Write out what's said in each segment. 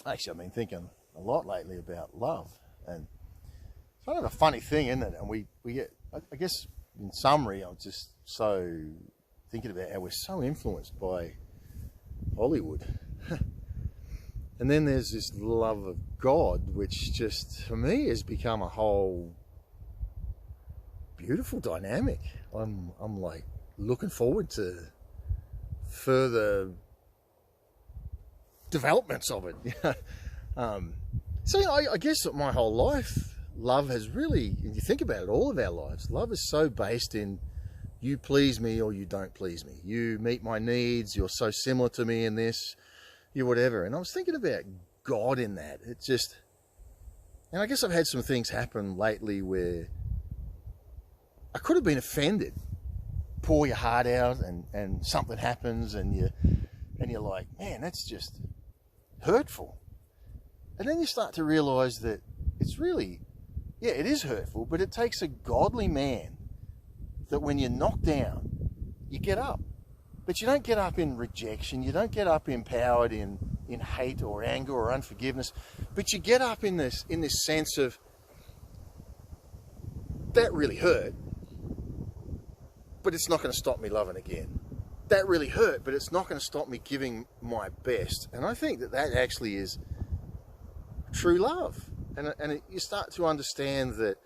Actually, I've been thinking a lot lately about love, and it's kind of a funny thing, isn't it? And we get, I guess, in summary, I'm just so thinking about how we're so influenced by Hollywood. And then there's this love of God, which just, for me, has become a whole beautiful dynamic. I'm like looking forward to further developments of it. So, you know, I guess that my whole life, love has really, if you think about it, all of our lives, love is so based in you please me or you don't please me. You meet my needs, you're so similar to me in this, you whatever. And I was thinking about God in that. It just, and I guess I've had some things happen lately where I could have been offended. Pour your heart out and something happens and you're like, man, that's just hurtful. And then you start to realize that it's really, yeah, it is hurtful, but it takes a godly man that when you're knocked down, you get up. But you don't get up in rejection. You don't get up empowered in hate or anger or unforgiveness. But you get up in this sense of, that really hurt, but it's not going to stop me loving again. That really hurt, but it's not going to stop me giving my best. And I think that actually is true love. And you start to understand that,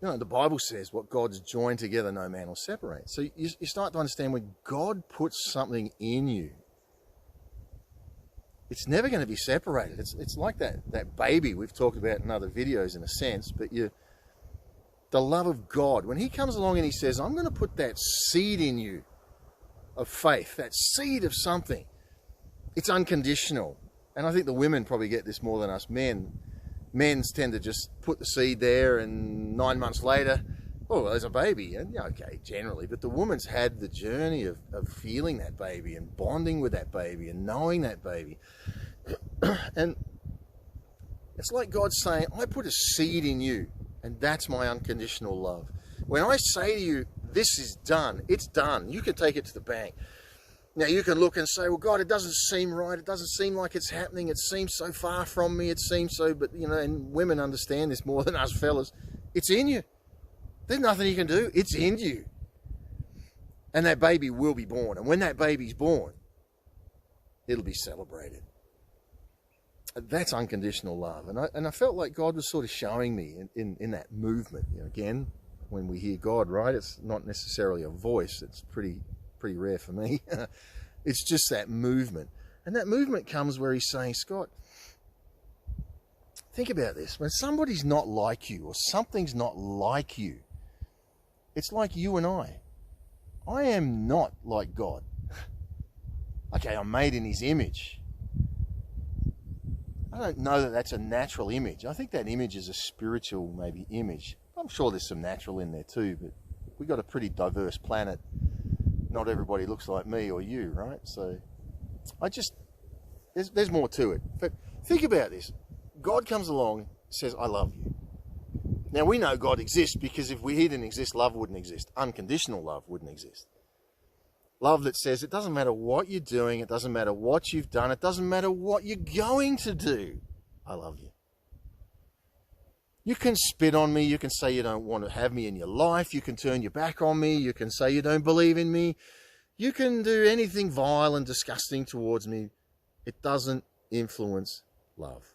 you know, the Bible says what God's joined together, no man will separate. So you start to understand when God puts something in you, it's never going to be separated. It's like that baby we've talked about in other videos in a sense, but the love of God, when he comes along and he says, I'm going to put that seed in you of faith, that seed of something, it's unconditional. And I think the women probably get this more than us men. Men's tend to just put the seed there and 9 months later, oh, there's a baby. And yeah, okay, generally. But the woman's had the journey of feeling that baby and bonding with that baby and knowing that baby. And it's like God's saying, I put a seed in you, and that's my unconditional love. When I say to you, this is done, it's done. You can take it to the bank. Now, you can look and say, well, God, it doesn't seem right. It doesn't seem like it's happening. It seems so far from me. It seems so, but, you know, and women understand this more than us fellas. It's in you. There's nothing you can do. It's in you. And that baby will be born. And when that baby's born, it'll be celebrated. That's unconditional love. And I felt like God was sort of showing me in that movement. You know, again, when we hear God, right, it's not necessarily a voice. It's pretty rare for me. It's just that movement. And that movement comes where he's saying, Scott, think about this. When somebody's not like you or something's not like you, it's like you and I. I am not like God. Okay, I'm made in his image. I don't know that that's a natural image. I think that image is a spiritual, maybe, image. I'm sure there's some natural in there too, but we've got a pretty diverse planet. Not everybody looks like me or you, right? So there's more to it. But think about this. God comes along, says, I love you. Now, we know God exists because if he didn't exist, love wouldn't exist. Unconditional love wouldn't exist. Love that says it doesn't matter what you're doing, it doesn't matter what you've done, it doesn't matter what you're going to do. I love you. You can spit on me, you can say you don't want to have me in your life, you can turn your back on me, you can say you don't believe in me, you can do anything vile and disgusting towards me. It doesn't influence love.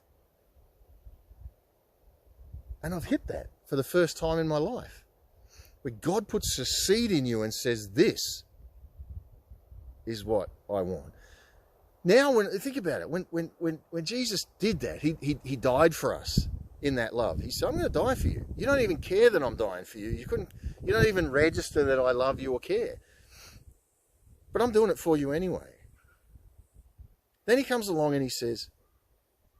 And I've hit that for the first time in my life. Where God puts a seed in you and says, this is what I want. Now, think about it. When Jesus did that, he died for us in that love. He said, I'm going to die for you. You don't even care that I'm dying for you. You don't even register that I love you or care. But I'm doing it for you anyway. Then he comes along and he says,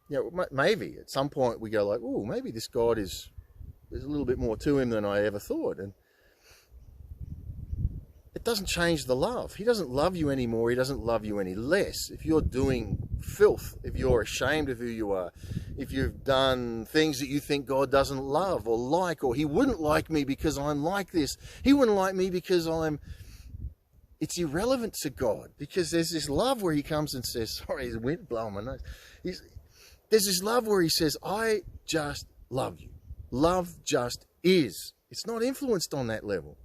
you know, maybe at some point we go like, oh, maybe this God there's a little bit more to him than I ever thought. And it doesn't change the love. He doesn't love you anymore. He doesn't love you any less. If you're doing filth, if you're ashamed of who you are, if you've done things that you think God doesn't love or like, or he wouldn't like me because I'm like this. He wouldn't like me because I'm it's irrelevant to God, because there's this love where he comes and says, sorry, the wind blowing my nose. There's this love where he says, I just love you. Love just is. It's not influenced on that level.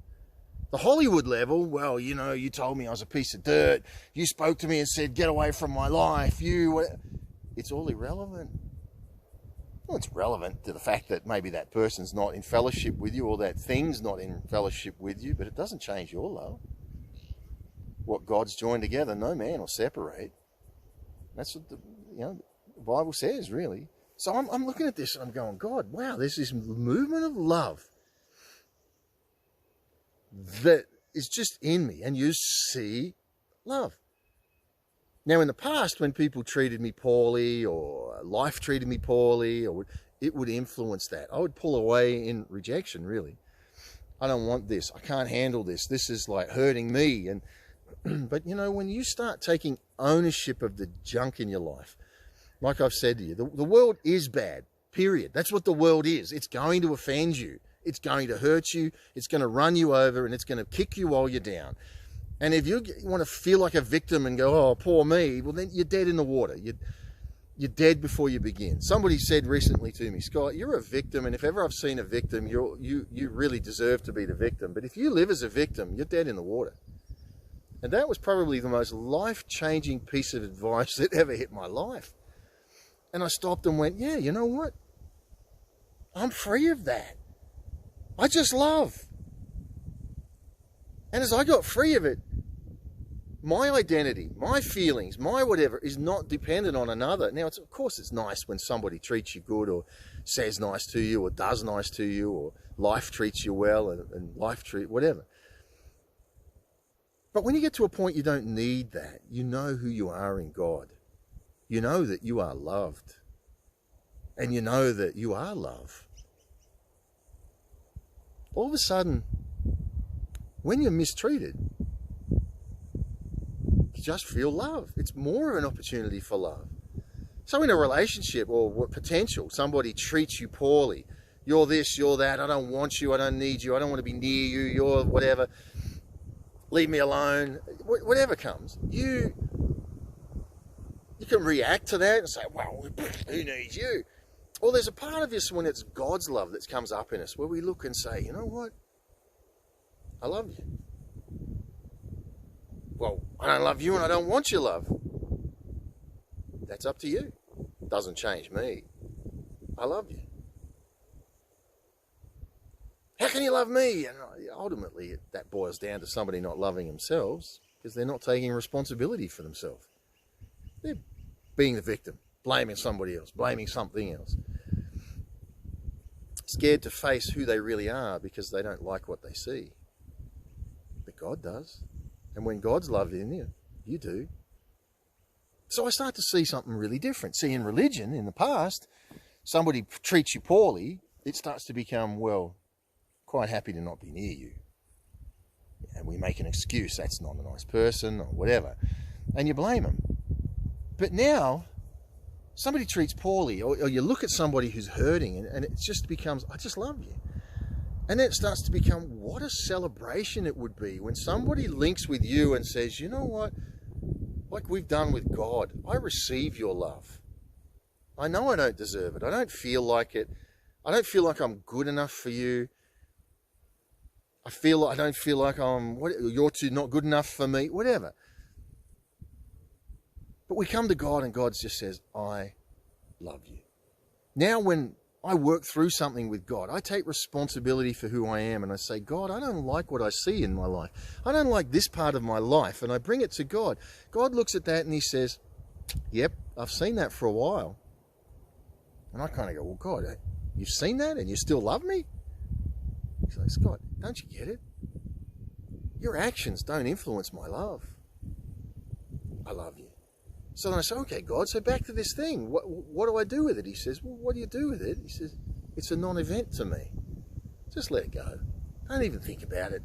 The Hollywood level, well, you know, you told me I was a piece of dirt. You spoke to me and said, get away from my life. It's all irrelevant. Well, it's relevant to the fact that maybe that person's not in fellowship with you, or that thing's not in fellowship with you, but it doesn't change your love. What God's joined together, no man will separate. That's what the Bible says, really. So I'm looking at this and I'm going, God, wow, there's this movement of love that is just in me, and you see love. Now, in the past, when people treated me poorly, or life treated me poorly, it would influence that. I would pull away in rejection, really. I don't want this. I can't handle this. This is like hurting me. But, you know, when you start taking ownership of the junk in your life, like I've said to you, the world is bad, period. That's what the world is. It's going to offend you. It's going to hurt you. It's going to run you over, and it's going to kick you while you're down. And if you want to feel like a victim and go, oh, poor me, well, then you're dead in the water. You're dead before you begin. Somebody said recently to me, Scott, you're a victim, and if ever I've seen a victim, you really deserve to be the victim. But if you live as a victim, you're dead in the water. And that was probably the most life-changing piece of advice that ever hit my life. And I stopped and went, yeah, you know what? I'm free of that. I just love. And as I got free of it, my identity, my feelings, my whatever is not dependent on another. Now, of course, it's nice when somebody treats you good, or says nice to you, or does nice to you, or life treats you well, and life whatever. But when you get to a point you don't need that, you know who you are in God. You know that you are loved. And you know that you are love. All of a sudden, when you're mistreated, you just feel love. It's more of an opportunity for love. So in a relationship, or what potential, somebody treats you poorly. You're this, you're that, I don't want you, I don't need you, I don't want to be near you, you're whatever. Leave me alone. Whatever comes, you can react to that and say, well, who needs you? Well, there's a part of us when it's God's love that comes up in us, where we look and say, you know what? I love you. Well, I don't love you and I don't want your love. That's up to you. It doesn't change me. I love you. How can you love me? And ultimately, that boils down to somebody not loving themselves, because they're not taking responsibility for themselves. They're being the victim, blaming somebody else, blaming something else. Scared to face who they really are because they don't like what they see. But God does. And when God's loved in you, you do. So I start to see something really different. See, in religion, in the past, somebody treats you poorly, it starts to become, well, quite happy to not be near you. And we make an excuse, that's not a nice person, or whatever. And you blame them. But now, somebody treats poorly, or you look at somebody who's hurting, and it just becomes, I just love you. And then it starts to become, what a celebration it would be when somebody links with you and says, you know what, like we've done with God, I receive your love. I know I don't deserve it. I don't feel like it. I don't feel like I'm good enough for you. I don't feel like you're not good enough for me, whatever. But we come to God and God just says, I love you. Now when I work through something with God, I take responsibility for who I am, and I say, God, I don't like what I see in my life. I don't like this part of my life, and I bring it to God. God looks at that and he says, yep, I've seen that for a while. And I kind of go, well, God, you've seen that and you still love me? He's like, Scott, don't you get it? Your actions don't influence my love. I love you. So then I say, okay, God, so back to this thing. What do I do with it? He says, well, what do you do with it? He says, it's a non-event to me. Just let it go. Don't even think about it.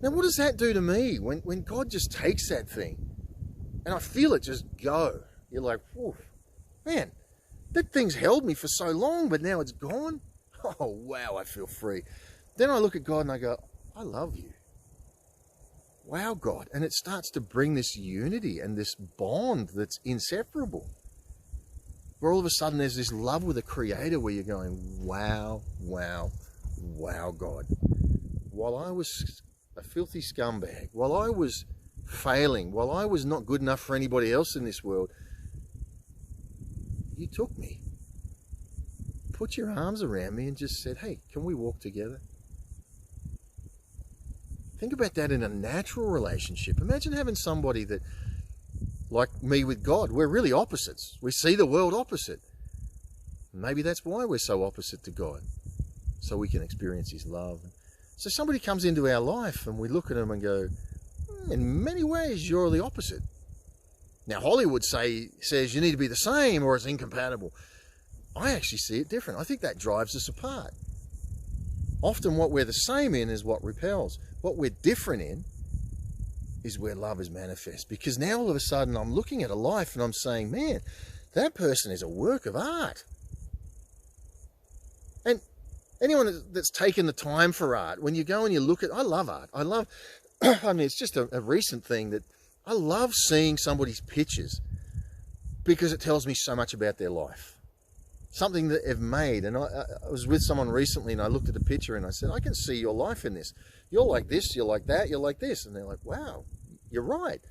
Now, what does that do to me when God just takes that thing and I feel it just go? You're like, whew, man, that thing's held me for so long, but now it's gone. Oh, wow, I feel free. Then I look at God and I go, I love you. wow, God. And it starts to bring this unity and this bond that's inseparable. Where all of a sudden there's this love with the Creator where you're going, wow, wow, wow, God. While I was a filthy scumbag, while I was failing, while I was not good enough for anybody else in this world, you took me, put your arms around me and just said, hey, can we walk together? Think about that in a natural relationship. Imagine having somebody that, like me with God, we're really opposites. We see the world opposite. Maybe that's why we're so opposite to God, so we can experience His love. So somebody comes into our life and we look at them and go, in many ways, you're the opposite. Now, Hollywood says you need to be the same or it's incompatible. I actually see it different. I think that drives us apart. Often what we're the same in is what repels. What we're different in is where love is manifest. Because now all of a sudden I'm looking at a life and I'm saying, man, that person is a work of art. And anyone that's taken the time for art, when you go and you look at, I love art. I mean, it's just a recent thing that I love seeing somebody's pictures because it tells me so much about their life. Something that they've made. And I was with someone recently and I looked at a picture and I said, I can see your life in this. You're like this, you're like that, you're like this. And they're like, wow, you're right.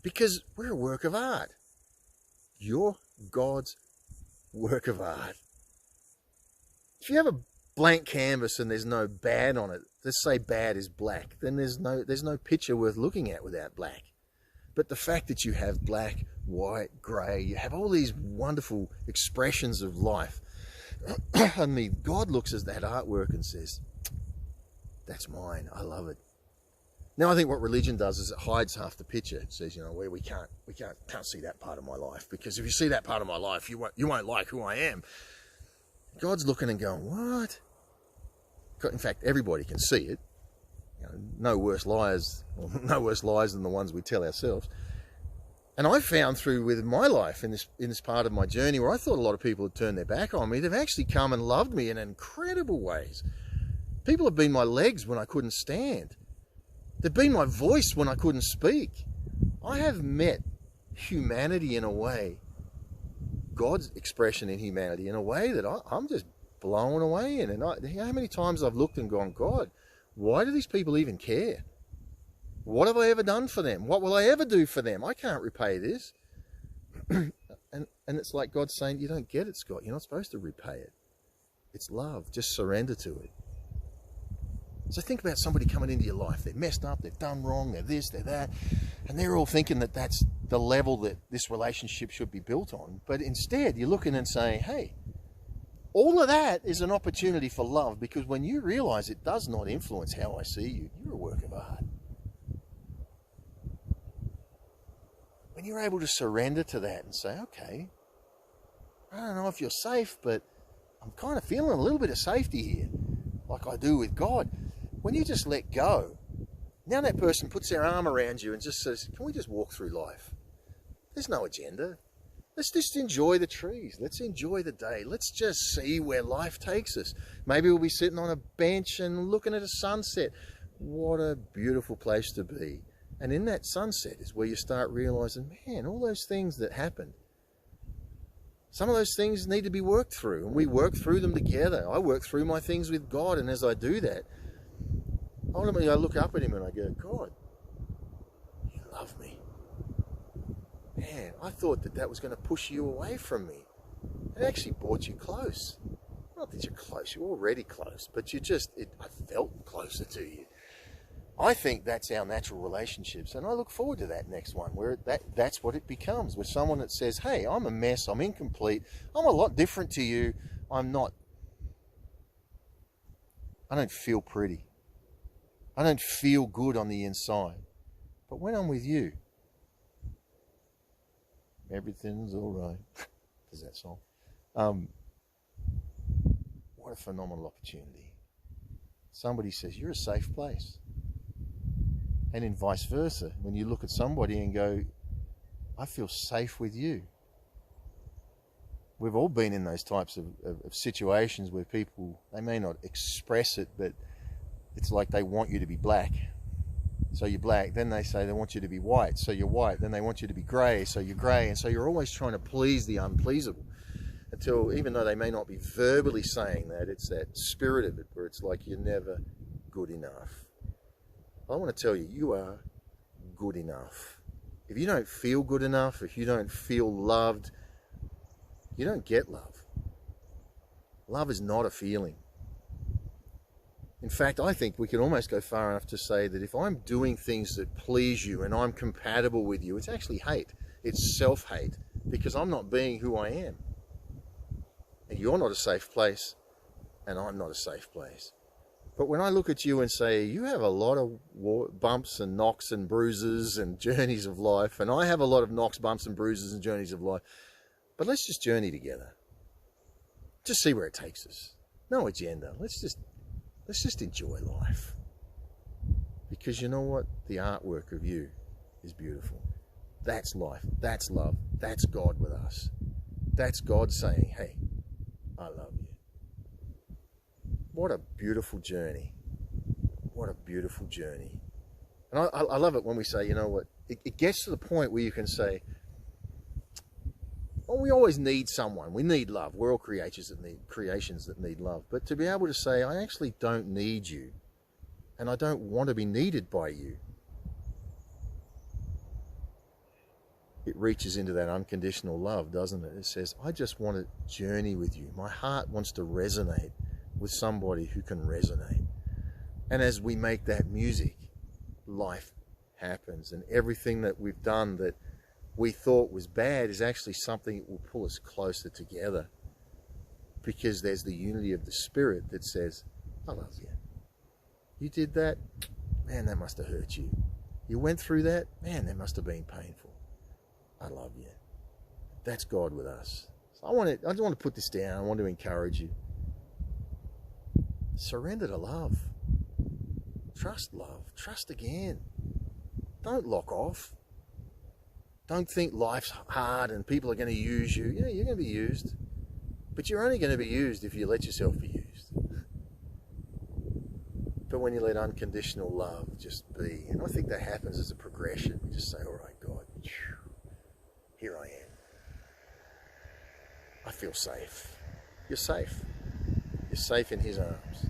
Because we're a work of art. You're God's work of art. If you have a blank canvas and there's no bad on it, let's say bad is black, then there's no picture worth looking at without black. But the fact that you have black, white, grey, you have all these wonderful expressions of life. I mean, God looks at that artwork and says, that's mine, I love it. Now, I think what religion does is it hides half the picture. It says, where we can't see that part of my life, because if you see that part of my life, you won't like who I am. God's looking and going, what? In fact, everybody can see it. No worse liars than the ones we tell ourselves. And I found with my life in this part of my journey where I thought a lot of people had turned their back on me, they've actually come and loved me in incredible ways. People have been my legs when I couldn't stand. They've been my voice when I couldn't speak. I have met humanity in a way, God's expression in humanity in a way that I'm just blown away in. And you know how many times I've looked and gone, God, why do these people even care? What have I ever done for them? What will I ever do for them? I can't repay this. and it's like God saying, you don't get it, Scott. You're not supposed to repay it. It's love. Just surrender to it. So think about somebody coming into your life. They're messed up. They've done wrong. They're this, they're that. And they're all thinking that that's the level that this relationship should be built on. But instead, you're looking and saying, hey, all of that is an opportunity for love, because when you realize it does not influence how I see you, you're a work of art. When you're able to surrender to that and say, okay, I don't know if you're safe, but I'm kind of feeling a little bit of safety here, like I do with God. When you just let go, now that person puts their arm around you and just says, can we just walk through life? There's no agenda. Let's just enjoy the trees. Let's enjoy the day. Let's just see where life takes us. Maybe we'll be sitting on a bench and looking at a sunset. What a beautiful place to be. And in that sunset is where you start realizing, man, all those things that happened, some of those things need to be worked through, and we work through them together. I work through my things with God, and as I do that, ultimately I look up at Him and I go, God, you love me. Man, I thought that was going to push you away from me. It actually brought you close. Not that you're close, you're already close, but I felt closer to you. I think that's our natural relationships, and I look forward to that next one, where that's what it becomes, with someone that says, hey, I'm a mess, I'm incomplete, I'm a lot different to you, I don't feel pretty, I don't feel good on the inside, but when I'm with you, everything's all right. There's that song. What a phenomenal opportunity. Somebody says, you're a safe place. And in vice versa, when you look at somebody and go, I feel safe with you. We've all been in those types of situations where people, they may not express it, but it's like they want you to be black. so you're black. Then they say they want you to be white, so you're white. Then they want you to be grey, so you're grey. And so you're always trying to please the unpleasable, until, even though they may not be verbally saying that, it's that spirit of it where it's like you're never good enough. I want to tell you, you are good enough. If you don't feel good enough, if you don't feel loved, you don't get love. Love is not a feeling. In fact, I think we can almost go far enough to say that if I'm doing things that please you and I'm compatible with you, it's actually hate. It's self-hate, because I'm not being who I am. And you're not a safe place, and I'm not a safe place. But when I look at you and say, you have a lot of bumps and knocks and bruises and journeys of life, and I have a lot of knocks, bumps and bruises and journeys of life, but let's just journey together. Just see where it takes us. No agenda. Let's just enjoy life. Because you know what? The artwork of you is beautiful. That's life. That's love. That's God with us. That's God saying, hey, I love you. What a beautiful journey. What a beautiful journey. And I love it when we say, you know what? It gets to the point where you can say, well, we always need someone. We need love. We're all creations that need love. But to be able to say, I actually don't need you, and I don't want to be needed by you, it reaches into that unconditional love, doesn't it? It says, I just want to journey with you. My heart wants to resonate with somebody who can resonate. And as we make that music, life happens. And everything that we've done that we thought was bad is actually something that will pull us closer together, because there's the unity of the Spirit that says, I love you. You did that? Man, that must have hurt you. You went through that? Man, that must have been painful. I love you. That's God with us. So I just want to put this down. I want to encourage you. Surrender to love. Trust love. Trust again. Don't lock off. Don't think life's hard and people are going to use you. Yeah, you're going to be used. But you're only going to be used if you let yourself be used. But when you let unconditional love just be, and I think that happens as a progression. We just say, all right, God, here I am. I feel safe. You're safe. You're safe in His arms.